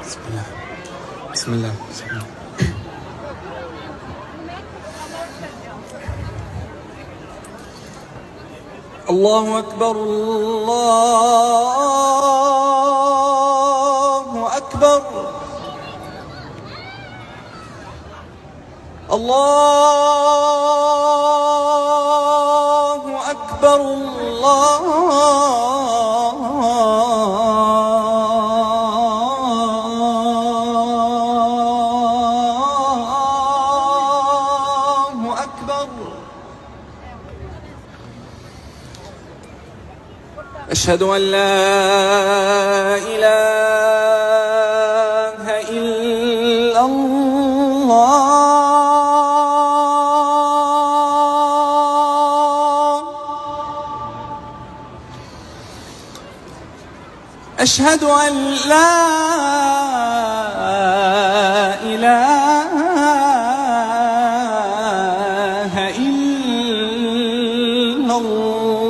بسم الله بسم الله بسم الله. الله أكبر الله أكبر الله أكبر الله أكبر. أشهد أن لا إله إلا الله. أشهد أن لا إله إلا الله.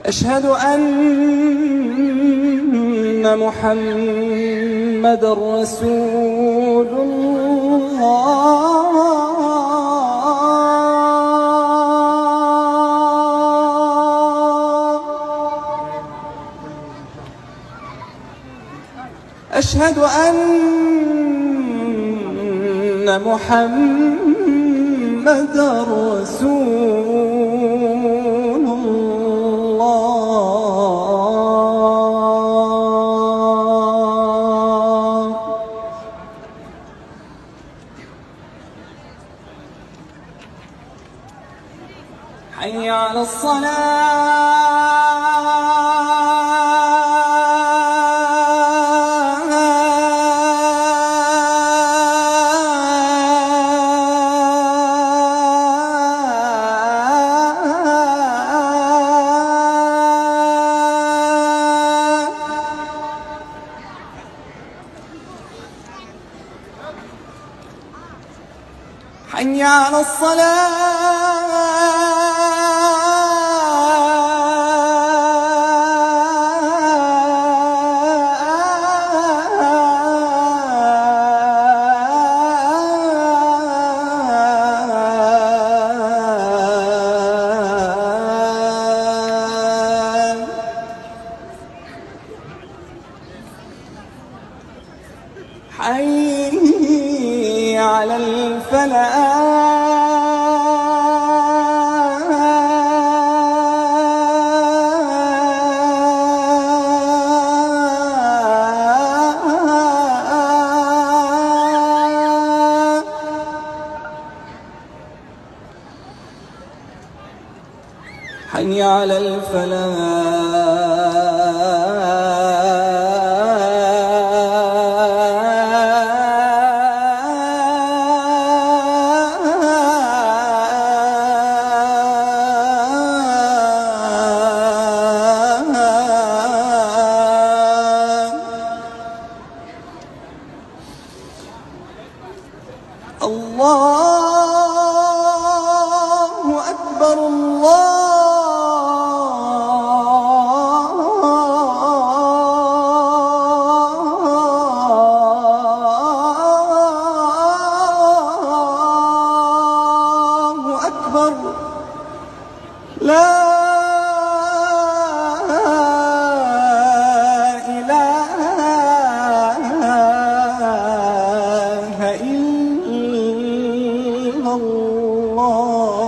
أشهد أن محمدًا رسول الله. أشهد أن محمدًا رسول الله. حي على حي على حي على الفلاح. حي على الله أكبر الله أكبر. لا إله إلا الله.